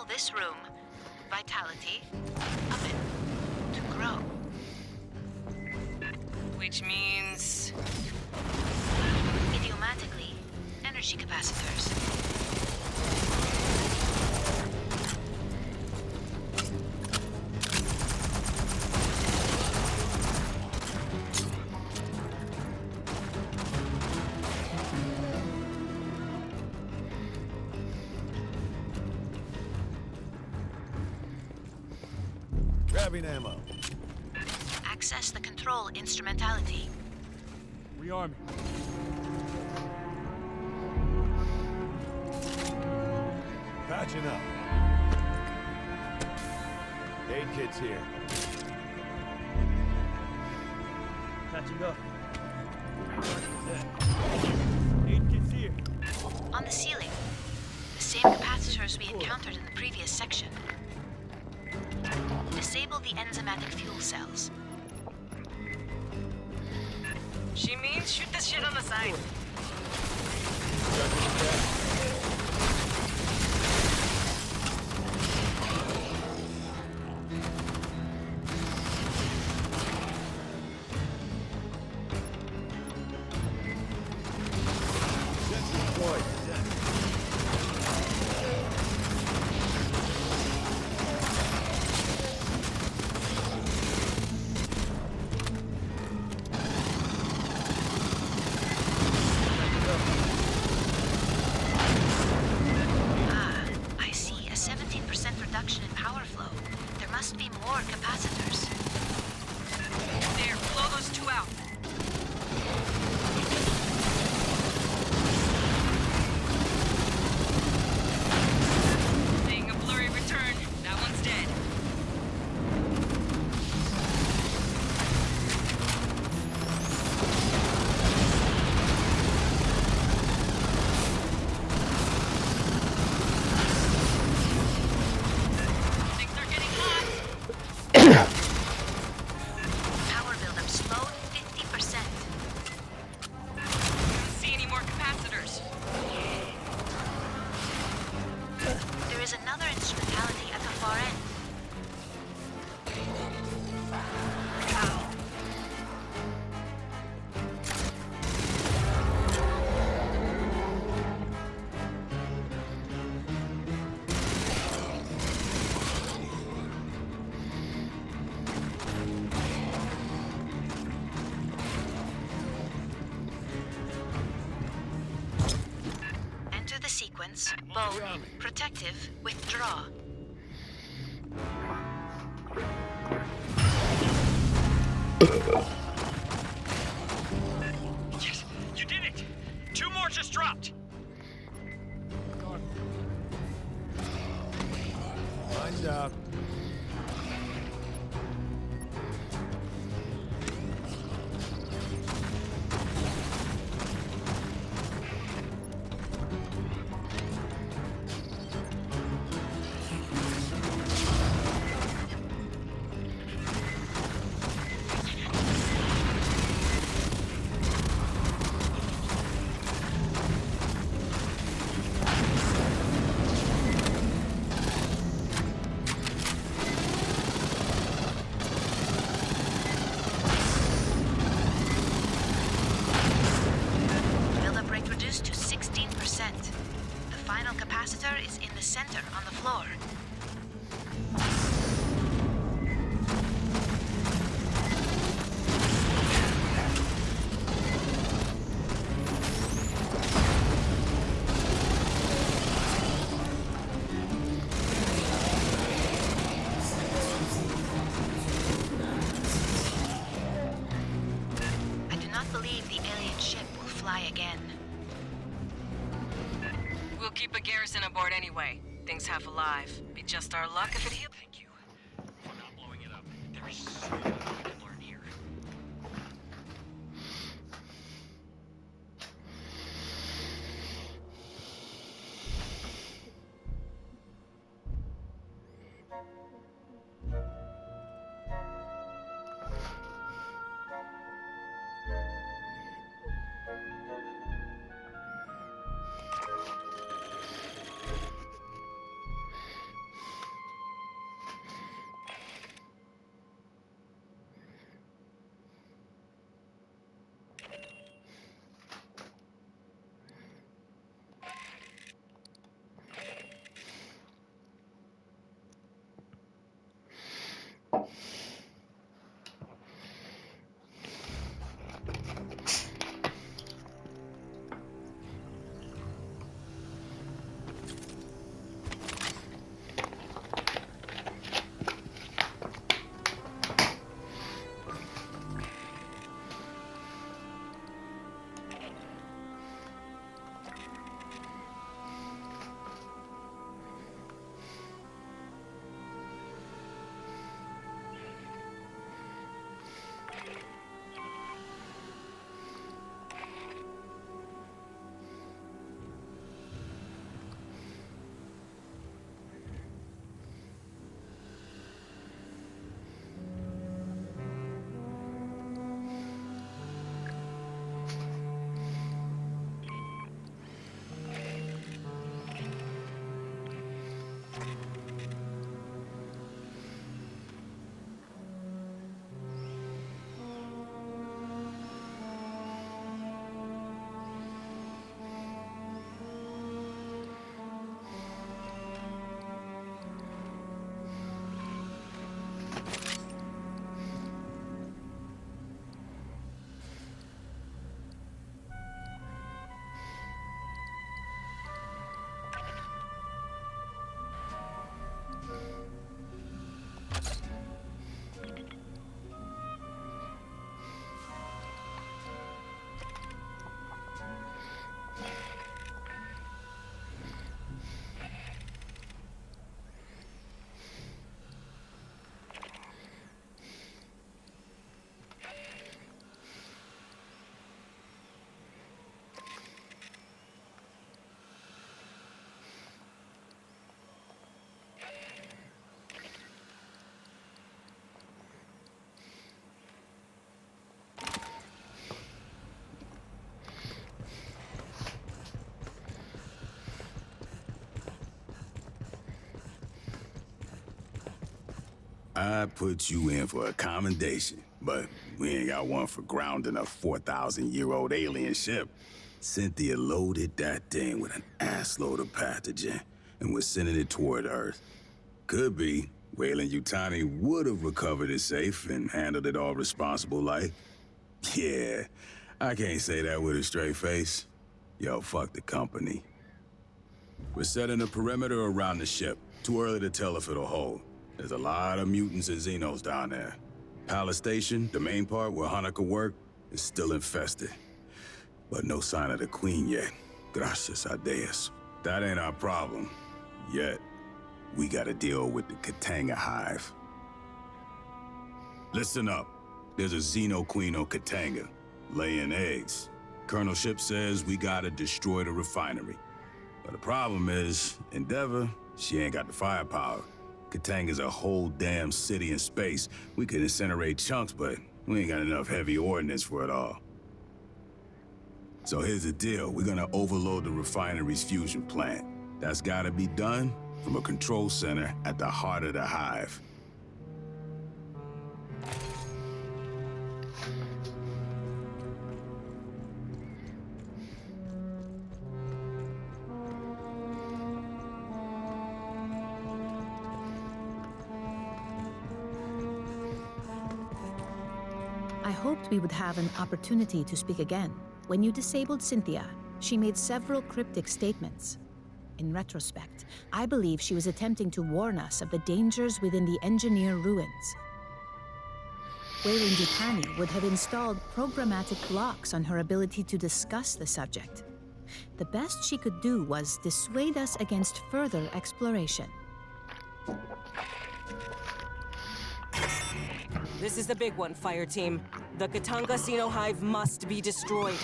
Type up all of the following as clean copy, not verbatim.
call this room Vitality Oven to Grow. Which means... idiomatically, energy capacitors. Grabbing ammo. Access the control instrumentality. Rearming. Patching up. Aid kit's here. Patching up. Aid kit's here. On the ceiling, the same capacitors we encountered in the previous section. Disable the enzymatic fuel cells. She means shoot this shit on the side. Reduction in power flow. There must be more capacitors. There, blow those two out. Seeing a blurry return. That one's dead. Bone, protective, withdraw. Yes, you did it! 2 more just dropped! Mine's out. Capacitor is in the center on the floor. I do not believe the alien ship will fly again. We'll keep a garrison aboard anyway. Things half alive. Be just our luck if it heals. Thank you for not blowing it up. There is so much we can learn here. I put you in for a commendation, but we ain't got one for grounding a 4,000-year-old alien ship. Cynthia loaded that thing with an assload of pathogen and was sending it toward Earth. Could be Weyland-Yutani would have recovered it safe and handled it all responsible like. Yeah, I can't say that with a straight face. Yo, fuck the company. We're setting a perimeter around the ship. Too early to tell if it'll hold. There's a lot of mutants and Xenos down there. Palace Station, the main part where Hanukkah worked, is still infested. But no sign of the Queen yet. Gracias a Dios. That ain't our problem. Yet. We gotta deal with the Katanga hive. Listen up. There's a Xeno Queen on Katanga, laying eggs. Colonel Ship says we gotta destroy the refinery. But the problem is, Endeavor, she ain't got the firepower. Katanga's a whole damn city in space. We could incinerate chunks, but we ain't got enough heavy ordnance for it all. So here's the deal. We're gonna overload the refinery's fusion plant. That's gotta be done from a control center at the heart of the hive. I hoped we would have an opportunity to speak again. When you disabled Cynthia, she made several cryptic statements. In retrospect, I believe she was attempting to warn us of the dangers within the engineer ruins. Weyland-Yutani would have installed programmatic blocks on her ability to discuss the subject. The best she could do was dissuade us against further exploration. This is the big one, Fireteam. The Katanga Xeno Hive must be destroyed.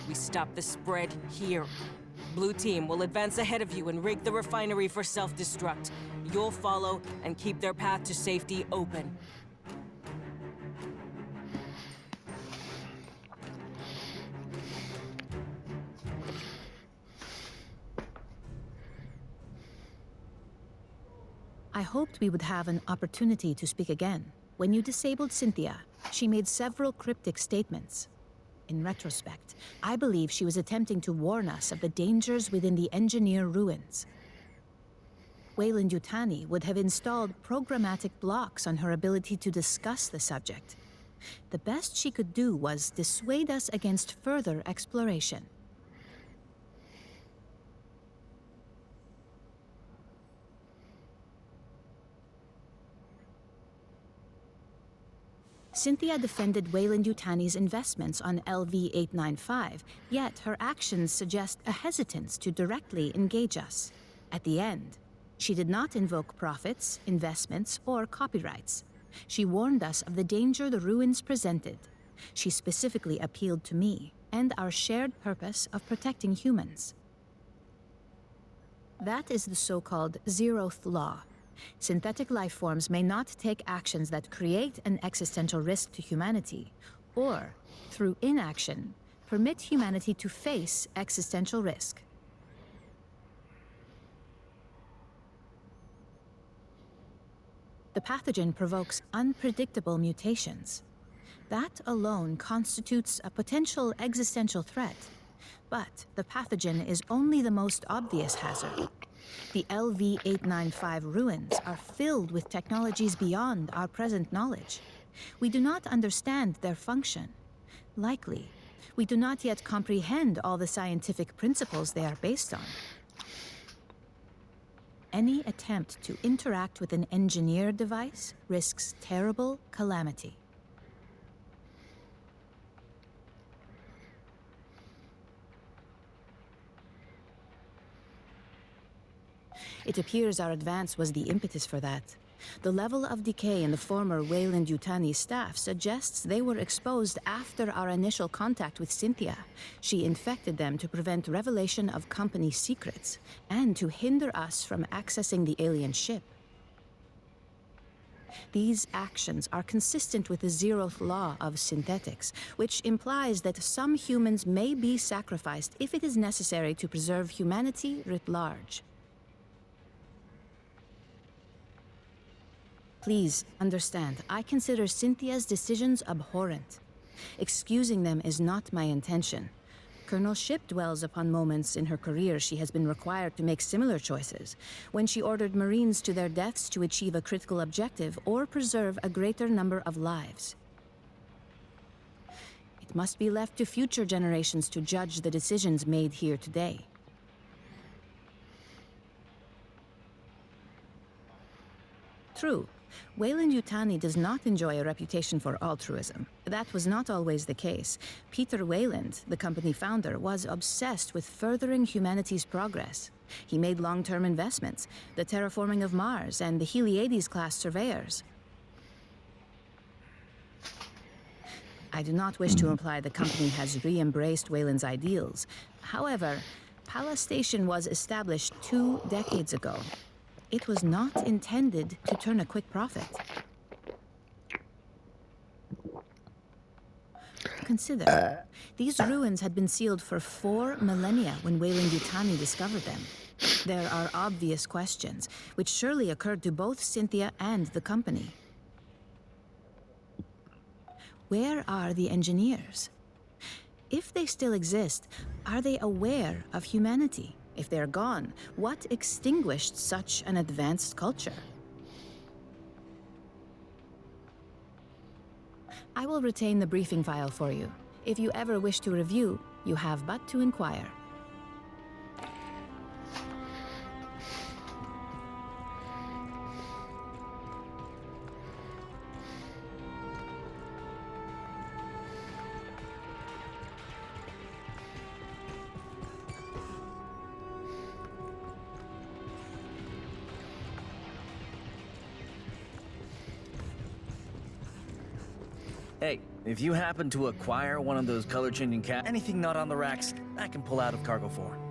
We stop the spread here. Blue Team will advance ahead of you and rig the refinery for self-destruct. You'll follow and keep their path to safety open. I hoped we would have an opportunity to speak again. When you disabled Cynthia, she made several cryptic statements. In retrospect, I believe she was attempting to warn us of the dangers within the engineer ruins. Weyland-Yutani would have installed programmatic blocks on her ability to discuss the subject. The best she could do was dissuade us against further exploration. Cynthia defended Weyland-Yutani's investments on LV-895, yet her actions suggest a hesitance to directly engage us. At the end, she did not invoke profits, investments, or copyrights. She warned us of the danger the ruins presented. She specifically appealed to me and our shared purpose of protecting humans. That is the so-called zeroth law. Synthetic life forms may not take actions that create an existential risk to humanity, or, through inaction, permit humanity to face existential risk. The pathogen provokes unpredictable mutations. That alone constitutes a potential existential threat. But the pathogen is only the most obvious hazard. The LV-895 ruins are filled with technologies beyond our present knowledge. We do not understand their function. Likely, we do not yet comprehend all the scientific principles they are based on. Any attempt to interact with an engineered device risks terrible calamity. It appears our advance was the impetus for that. The level of decay in the former Weyland-Yutani staff suggests they were exposed after our initial contact with Cynthia. She infected them to prevent revelation of company secrets and to hinder us from accessing the alien ship. These actions are consistent with the zeroth law of synthetics, which implies that some humans may be sacrificed if it is necessary to preserve humanity writ large. Please understand, I consider Cynthia's decisions abhorrent. Excusing them is not my intention. Colonel Ship dwells upon moments in her career she has been required to make similar choices, when she ordered Marines to their deaths to achieve a critical objective or preserve a greater number of lives. It must be left to future generations to judge the decisions made here today. True. Weyland-Yutani does not enjoy a reputation for altruism. That was not always the case. Peter Weyland, the company founder, was obsessed with furthering humanity's progress. He made long-term investments, the terraforming of Mars and the Heliades-class surveyors. I do not wish to imply the company has re-embraced Weyland's ideals. However, Pala Station was established 2 decades ago. It was not intended to turn a quick profit. Consider, these ruins had been sealed for 4 millennia when Weyland-Yutani discovered them. There are obvious questions, which surely occurred to both Cynthia and the company. Where are the engineers? If they still exist, are they aware of humanity? If they're gone, what extinguished such an advanced culture? I will retain the briefing file for you. If you ever wish to review, you have but to inquire. Hey, if you happen to acquire one of those color-changing anything not on the racks, I can pull out of cargo for.